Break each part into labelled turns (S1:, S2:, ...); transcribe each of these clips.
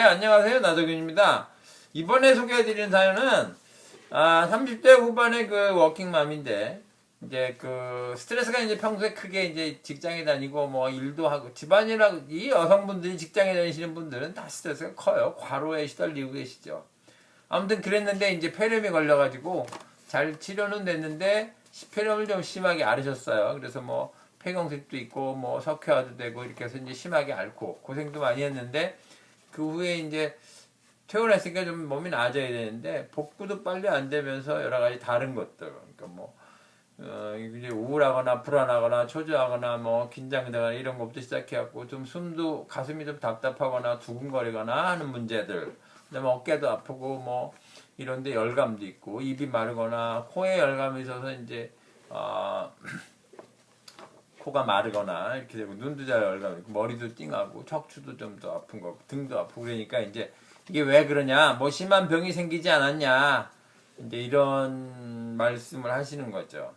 S1: 안녕하세요. 나도균입니다. 이번에 소개해드리는 사연은 30대 후반의 그 워킹맘인데 이제 그 스트레스가 이제 평소에 크게 이제 직장에 다니고 뭐 일도 하고 집안일하고 이 여성분들이 직장에 다니시는 분들은 다 스트레스가 커요. 과로에 시달리고 계시죠. 아무튼 그랬는데 이제 폐렴이 걸려가지고 잘 치료는 됐는데 폐렴을 좀 심하게 앓으셨어요. 그래서 뭐 폐경색도 있고 뭐 석회화도 되고 이렇게 해서 이제 심하게 앓고 고생도 많이 했는데 그 후에 이제 퇴원했으니까 좀 몸이 나아져야 되는데 복구도 빨리 안 되면서 여러 가지 다른 것들 그러니까 뭐 이제 우울하거나 불안하거나 초조하거나 뭐 긴장되거나 이런 것부터 시작해갖고 좀 숨도 가슴이 좀 답답하거나 두근거리거나 하는 문제들 그다음에 어깨도 아프고 뭐 이런데 열감도 있고 입이 마르거나 코에 열감이 있어서 이제 코가 마르거나 이렇게 되고 눈도 잘 열감이 있고 머리도 띵하고 척추도 좀 더 아픈 거 등도 아프고 그러니까 이제 이게 왜 그러냐 뭐 심한 병이 생기지 않았냐 이제 이런 말씀을 하시는 거죠.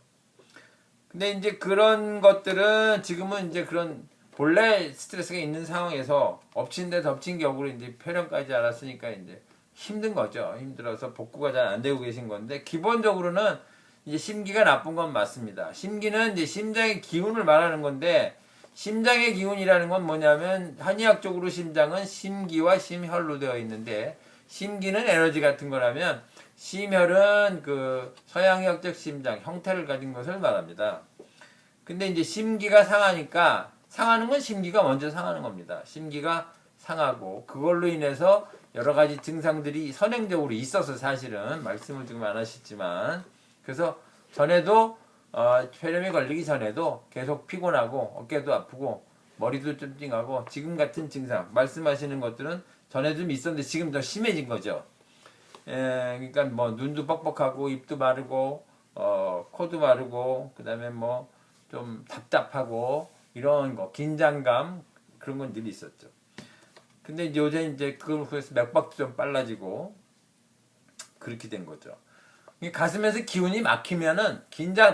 S1: 근데 이제 그런 것들은 지금은 이제 그런 본래 스트레스가 있는 상황에서 엎친 데 덮친 격으로 이제 폐렴까지 알았으니까 이제 힘든 거죠. 힘들어서 복구가 잘 안 되고 계신 건데 기본적으로는 이제 심기가 나쁜 건 맞습니다. 심기는 이제 심장의 기운을 말하는 건데 심장의 기운이라는 건 뭐냐면 한의학적으로 심장은 심기와 심혈로 되어 있는데 심기는 에너지 같은 거라면 심혈은 그 서양의학적 심장 형태를 가진 것을 말합니다. 근데 이제 심기가 상하니까 상하는 건 심기가 먼저 상하는 겁니다. 심기가 상하고 그걸로 인해서 여러 가지 증상들이 선행적으로 있어서 사실은 말씀을 지금 안 하셨지만 그래서 전에도 폐렴이 걸리기 전에도 계속 피곤하고 어깨도 아프고 머리도 좀 띵하고 지금 같은 증상 말씀하시는 것들은 전에도 좀 있었는데 지금 더 심해진 거죠. 그러니까 뭐 눈도 뻑뻑하고 입도 마르고 코도 마르고 그다음에 뭐 좀 답답하고 이런 거 긴장감 그런 건 늘 있었죠. 근데 이제 요새 이제 그걸 후해서 맥박도 좀 빨라지고 그렇게 된 거죠. 가슴에서 기운이 막히면은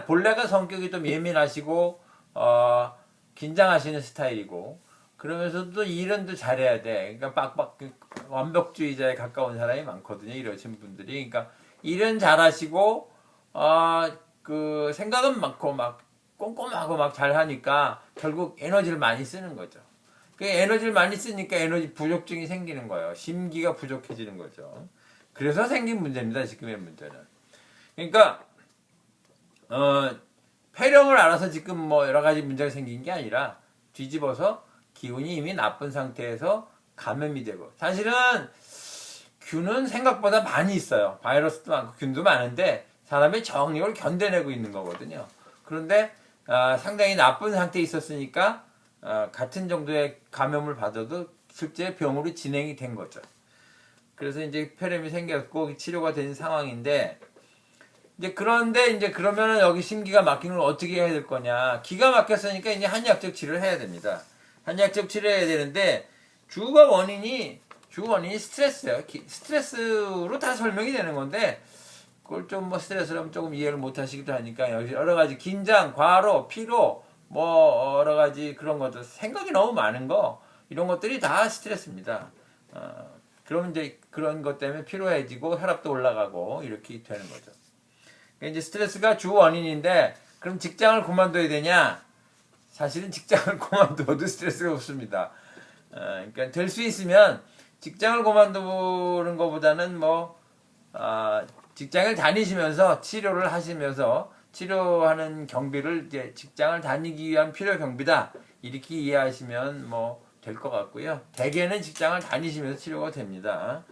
S1: 본래가 성격이 좀 예민하시고 긴장하시는 스타일이고 그러면서도 일은 또 잘해야 돼. 그러니까 빡빡 완벽주의자에 가까운 사람이 많거든요. 이러신 분들이. 그러니까 일은 잘하시고 그 생각은 많고 막 꼼꼼하고 막 잘하니까 결국 에너지를 많이 쓰는 거죠. 그 에너지를 많이 쓰니까 에너지 부족증이 생기는 거예요. 심기가 부족해지는 거죠. 그래서 생긴 문제입니다. 지금의 문제는. 그러니까 폐렴을 알아서 지금 뭐 여러 가지 문제가 생긴 게 아니라 뒤집어서 기운이 이미 나쁜 상태에서 감염이 되고 사실은 균은 생각보다 많이 있어요. 바이러스도 많고 균도 많은데 사람의 정력을 견뎌내고 있는 거거든요. 그런데 상당히 나쁜 상태에 있었으니까 같은 정도의 감염을 받아도 실제 병으로 진행이 된 거죠. 그래서 이제 폐렴이 생겼고 치료가 된 상황인데 이제 그런데 이제 그러면은 여기 심기가 막힌 걸 어떻게 해야 될 거냐? 기가 막혔으니까 이제 한의학적 치료를 해야 됩니다. 한의학적 치료해야 되는데 주 원인이 스트레스예요. 스트레스로 다 설명이 되는 건데 그걸 좀 뭐 스트레스라면 조금 이해를 못 하시기도 하니까 여러 가지 긴장, 과로, 피로 뭐 여러 가지 그런 것들 생각이 너무 많은 거 이런 것들이 다 스트레스입니다. 그러면 이제 그런 것 때문에 피로해지고 혈압도 올라가고 이렇게 되는 거죠. 이제 스트레스가 주 원인인데 그럼 직장을 그만둬야 되냐? 사실은 직장을 그만둬도 스트레스가 없습니다. 그러니까 될 수 있으면 직장을 그만두는 것보다는 뭐 직장을 다니시면서 치료를 하시면서 치료하는 경비를 이제 직장을 다니기 위한 필요 경비다 이렇게 이해하시면 뭐 될 것 같고요. 대개는 직장을 다니시면서 치료가 됩니다.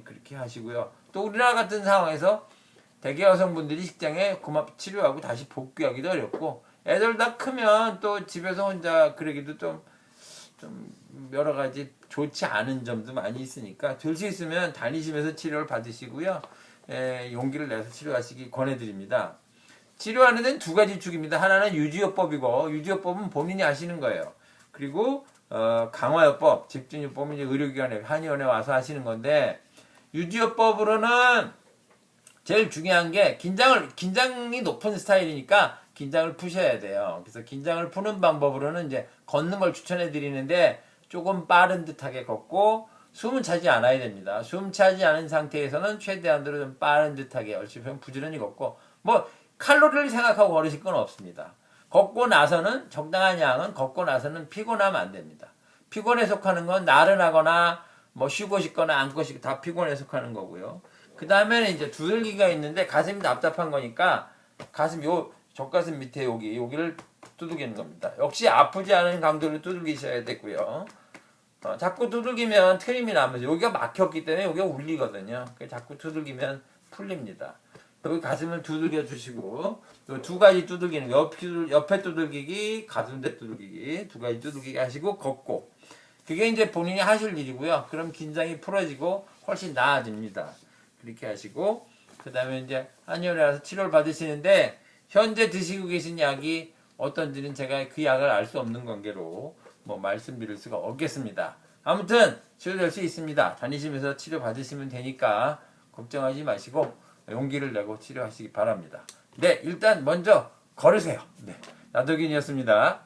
S1: 그렇게 하시고요. 또 우리나라 같은 상황에서 대개 여성분들이 직장에 치료하고 다시 복귀하기도 어렵고 애들 다 크면 또 집에서 혼자 그러기도 좀 여러 가지 좋지 않은 점도 많이 있으니까 될 수 있으면 다니시면서 치료를 받으시고요. 용기를 내서 치료하시기 권해드립니다. 치료하는 데는 두 가지 축입니다. 하나는 유지요법이고 유지요법은 본인이 하시는 거예요. 그리고 강화요법, 집중요법은 이제 의료기관에 한의원에 와서 하시는 건데 유지요법으로는 제일 중요한 게 긴장이 높은 스타일이니까 긴장을 푸셔야 돼요. 그래서 긴장을 푸는 방법으로는 이제 걷는 걸 추천해 드리는데 조금 빠른 듯하게 걷고 숨은 차지 않아야 됩니다. 숨 차지 않은 상태에서는 최대한으로 좀 빠른 듯하게 얼추면 부지런히 걷고 뭐 칼로리를 생각하고 걸으실 건 없습니다. 걷고 나서는 적당한 양은 걷고 나서는 피곤하면 안 됩니다. 피곤에 속하는 건 나른하거나 뭐 쉬고 싶거나 앉고 싶고 다 피곤에 속하는 거고요. 그 다음에는 이제 두들기가 있는데 가슴이 답답한 거니까 가슴 요 젖가슴 밑에 여기를 두들기는 겁니다. 역시 아프지 않은 강도로 두들기셔야 되고요. 자꾸 두들기면 트림이 나면서 여기가 막혔기 때문에 여기가 울리거든요. 자꾸 두들기면 풀립니다. 여기 가슴을 두들겨 주시고 두 가지 두들기는 옆에 두들기기, 가슴대 두들기기 두 가지 두들기기 하시고 걷고 그게 이제 본인이 하실 일이고요. 그럼 긴장이 풀어지고 훨씬 나아집니다. 그렇게 하시고 그 다음에 이제 한의원에 와서 치료를 받으시는데 현재 드시고 계신 약이 어떤지는 제가 그 약을 알 수 없는 관계로 뭐 말씀드릴 수가 없겠습니다. 아무튼 치료될 수 있습니다. 다니시면서 치료 받으시면 되니까 걱정하지 마시고 용기를 내고 치료하시기 바랍니다. 네, 일단 먼저 걸으세요. 네, 나도균이었습니다.